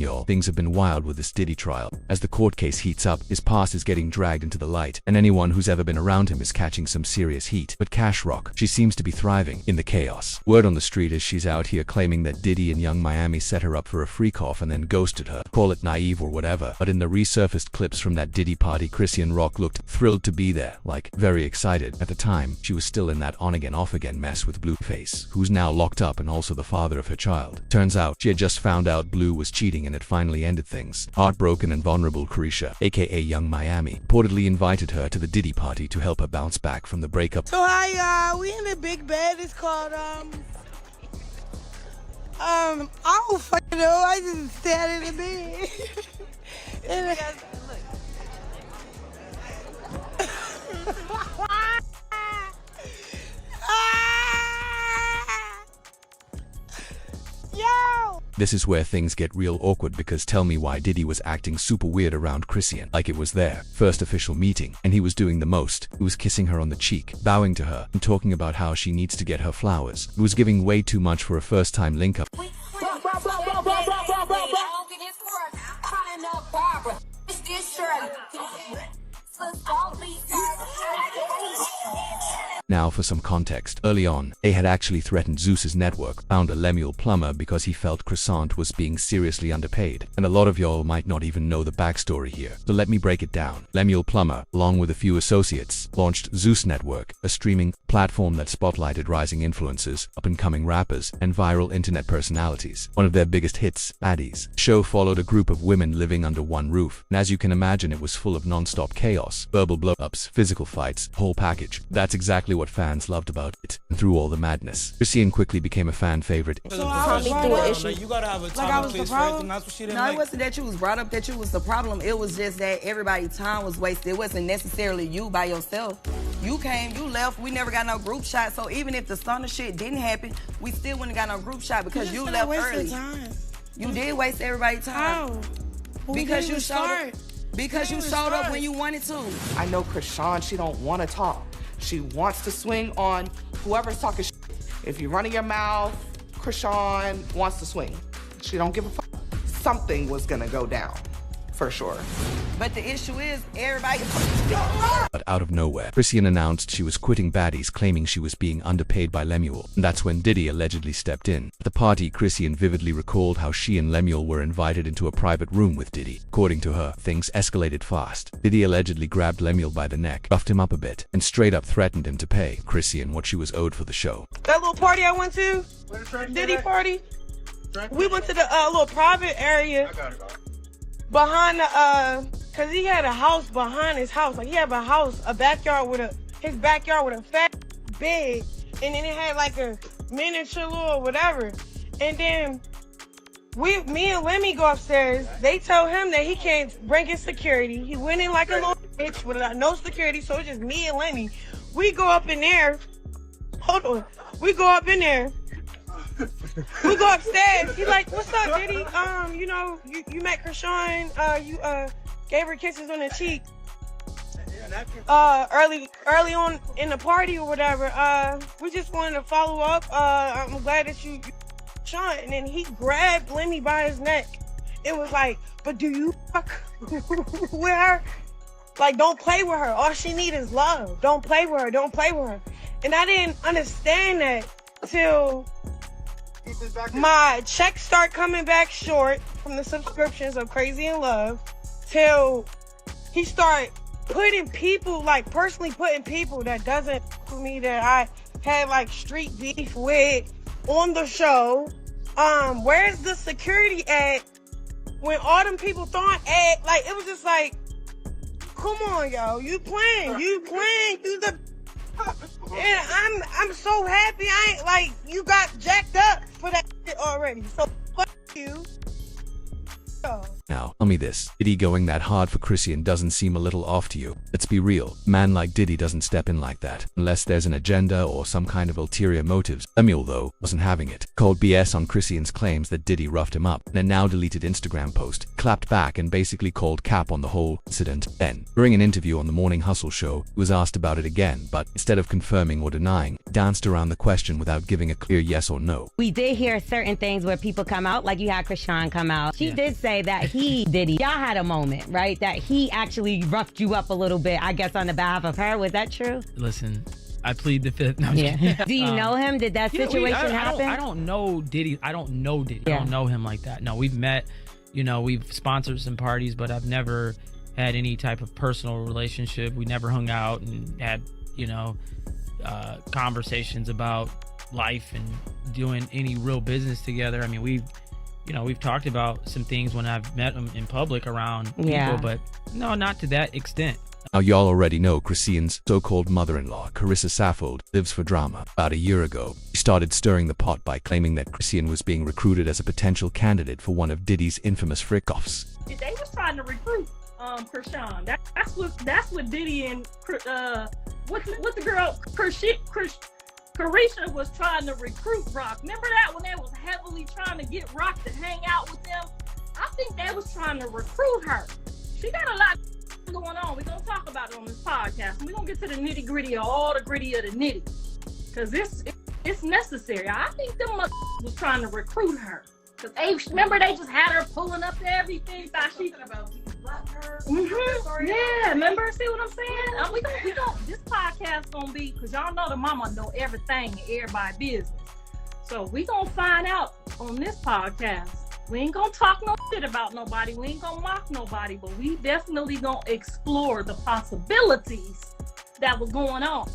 Y'all, things have been wild with this Diddy trial. As the court case heats up, his past is getting dragged into the light, and anyone who's ever been around him is catching some serious heat. But Cash Rock, she seems to be thriving in the chaos. Word on the street is she's out here claiming that Diddy and Yung Miami set her up for a freak off and then ghosted her. Call it naive or whatever, but in the resurfaced clips from that Diddy party, Chrisean Rock looked thrilled to be there, like very excited. At the time, she was still in that on-again off-again mess with Blueface, who's now locked up and also the father of her child. Turns out, she had just found out Blue was cheating and it finally ended things. Heartbroken and vulnerable Chrisean, aka Yung Miami, reportedly invited her to the Diddy party to help her bounce back from the breakup. So hi, we in the big bed. It's called I don't fucking know. I just sat in the bed. And Yo! This is where things get real awkward, because tell me why Diddy was acting super weird around Chrisean, like it was their first official meeting, and he was doing the most. He was kissing her on the cheek, bowing to her, and talking about how she needs to get her flowers. He was giving way too much for a first-time link-up. Now for some context. Early on, they had actually threatened Zeus's network founder Lemuel Plummer because he felt Chrisean was being seriously underpaid. And a lot of y'all might not even know the backstory here, so let me break it down. Lemuel Plummer, along with a few associates, launched Zeus Network, a streaming platform that spotlighted rising influencers, up-and-coming rappers, and viral internet personalities. One of their biggest hits, Baddies. The show followed a group of women living under one roof, and as you can imagine, it was full of non-stop chaos, verbal blow-ups, physical fights, whole package. That's exactly what fans loved about it. And through all the madness, Chrisean quickly became a fan favorite. So I was brought up, you gotta have a time like I was and the place for everything. problem. That's what she didn't No, it like. wasn't that you was brought up that you was the problem. It was just that everybody's time was wasted. It wasn't necessarily you by yourself. You came, you left, we never got no group shot. So even if the stunner shit didn't happen, we still wouldn't got no group shot because you left early. Time. You did waste everybody's time. How? Well, Because you showed up. Because you showed up when you wanted to. I know Chrisean, she don't want to talk. She wants to swing on whoever's talking shit. If you're running your mouth, Chrisean wants to swing. She don't give a fuck. Something was gonna go down, for sure. But the issue is, everybody... But out of nowhere, Chrisean announced she was quitting Baddies, claiming she was being underpaid by Lemuel. And that's when Diddy allegedly stepped in. At the party, Chrisean vividly recalled how she and Lemuel were invited into a private room with Diddy. According to her, things escalated fast. Diddy allegedly grabbed Lemuel by the neck, roughed him up a bit, and straight up threatened him to pay Chrisean what she was owed for the show. That little party I went to, Diddy party, we went to the little private area behind the, cause he had a house behind his house. Like he had a backyard with his backyard with a fat bed, and then it had like a miniature little whatever. And then me and Lemmy go upstairs. They tell him that he can't bring his security. He went in like a little bitch with no security, so it's just me and Lemmy. We go up in there. Hold on. We go up in there. We go upstairs. He's like, "What's up, Diddy? You know, you met Chrisean. You gave her kisses on the cheek. Early on in the party or whatever. We just wanted to follow up. I'm glad that you Sean." And then he grabbed Lemmy by his neck. It was like, "But do you fuck with her? Like, don't play with her. All she needs is love. Don't play with her. Don't play with her." And I didn't understand that till my checks start coming back short from the subscriptions of Crazy in Love, till he started putting people, like personally putting people that doesn't for me, that I had like street beef with on the show. Where's the security at when all them people thought at, like, it was just like, come on, yo, you playing, you the. And I'm so happy I ain't, like, you got jacked up for that shit already. So fuck you. Now, Tell me this, Diddy going that hard for Chrisean doesn't seem a little off to you? Let's be real, a man like Diddy doesn't step in like that, unless there's an agenda or some kind of ulterior motives. Samuel, though, wasn't having it. Called BS on Chrisean's claims that Diddy roughed him up, in a now deleted Instagram post, clapped back and basically called cap on the whole incident. Then, during an interview on the Morning Hustle show, he was asked about it again, but instead of confirming or denying, danced around the question without giving a clear yes or no. We did hear certain things where people come out, like you had Chrisean come out. She did say that Diddy, y'all had a moment, right? That he actually roughed you up a little bit, I guess, on the behalf of her. Was that true? Listen, I plead the fifth. No, Do you know him? Did that situation happen? I don't know Diddy. I don't know Diddy. I don't know him like that. No, we've met, we've sponsored some parties, but I've never had any type of personal relationship. We never hung out and had, conversations about life and doing any real business together. I mean, we've talked about some things when I've met him in public around people, but no, not to that extent. Now y'all already know Chrisean's so-called mother-in-law, Carissa Saffold, lives for drama. About a year ago, she started stirring the pot by claiming that Chrisean was being recruited as a potential candidate for one of Diddy's infamous frick-offs. They was trying to recruit Chrisean. That's what Diddy and what's the girl Carisha was trying to recruit Rock. Remember that when they was heavily trying to get Rock to hang out with them? I think they was trying to recruit her. She got a lot going on. We're gonna talk about it on this podcast. We're gonna get to the nitty gritty of all the gritty of the nitty, because it's necessary. I think them was trying to recruit her. Cause remember they just had her pulling up to everything. Thought she about her. Yeah, remember? See what I'm saying? We don't. This podcast gonna be, cause y'all know the mama know everything and everybody business. So we gonna find out on this podcast. We ain't gonna talk no shit about nobody. We ain't gonna mock nobody, but we definitely gonna explore the possibilities that was going on.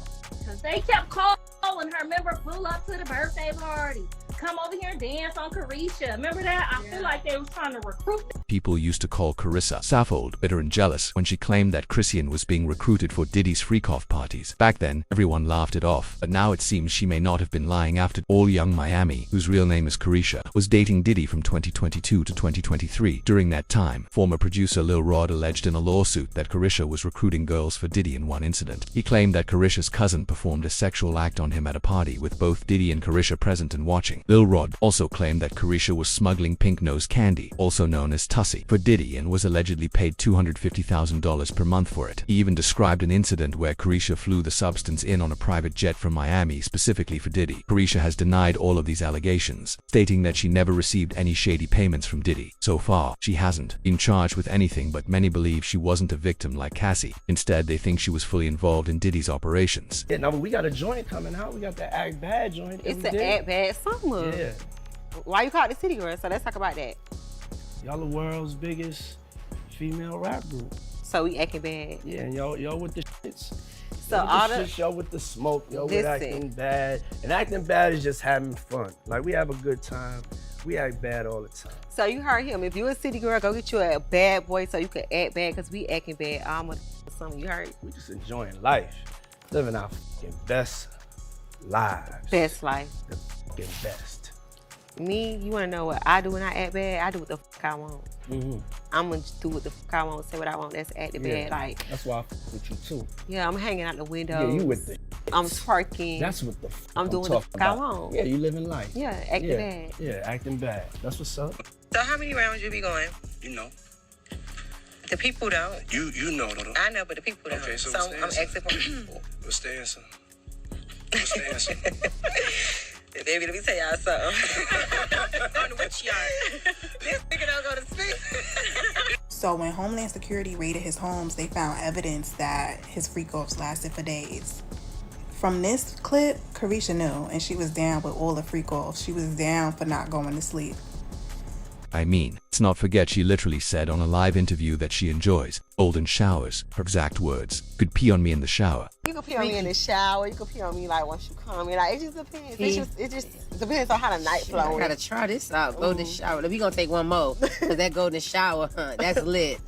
Cause they kept calling her. Remember, pull up to the birthday party. Come over here and dance on Carisha. Remember that? I feel like they was trying to recruit. People used to call Carissa Saffold bitter and jealous when she claimed that Chrisean was being recruited for Diddy's freak-off parties. Back then, everyone laughed it off, but now it seems she may not have been lying after all. Yung Miami, whose real name is Carisha, was dating Diddy from 2022 to 2023. During that time, former producer Lil Rod alleged in a lawsuit that Carisha was recruiting girls for Diddy in one incident. He claimed that Carisha's cousin performed a sexual act on him at a party with both Diddy and Carisha present and watching. Lil Rod also claimed that Carisha was smuggling pink nose candy, also known as Tussie, for Diddy and was allegedly paid $250,000 per month for it. He even described an incident where Carisha flew the substance in on a private jet from Miami specifically for Diddy. Carisha has denied all of these allegations, stating that she never received any shady payments from Diddy. So far, she hasn't been charged with anything, but many believe she wasn't a victim like Cassie. Instead, they think she was fully involved in Diddy's operations. Yeah, no, but we got a joint coming out. We got the Act Bad joint. It's the Act Bad summer. Yeah. Why you call it the City Girl? So let's talk about that. Y'all the world's biggest female rap group. So we acting bad. Yeah, and y'all with the shits. So all the y'all with the smoke, y'all with acting bad. And acting bad is just having fun. Like, we have a good time. We act bad all the time. So you heard him. If you a city girl, go get you a bad boy so you can act bad, because we acting bad. I'm with something you heard. We just enjoying life. Living our fucking best lives. Best life. The fucking best. Me, you wanna know what I do when I act bad? I do what the fuck I want. Mm-hmm. I'm gonna do what the fuck I want, say what I want. That's acting bad. Like, that's why I fuck with you too. Yeah, I'm hanging out the window. Yeah, you with the I'm twerking. That's what the fuck I'm doing the fuck I want. Yeah, you living life. Yeah, acting bad. Yeah, acting bad. That's what's up. So how many rounds you be going? You know. The people don't. You know though. I know, but the people don't. Okay, so I'm asking for people. What's the answer? What's the answer? Baby, let me tell y'all something. On which yard? This nigga don't go to sleep. So when Homeland Security raided his homes, they found evidence that his freak-offs lasted for days. From this clip, Carisha knew, and she was down with all the freak-offs. She was down for not going to sleep. I mean, let's not forget she literally said on a live interview that she enjoys golden showers. Her exact words, could pee on me in the shower. You can pee on me in the shower. You can pee on me like once you come in. Like, it just depends. It just depends on how the night flows. I gotta try this out. Golden shower. We gonna take one more, cause that golden shower, that's lit.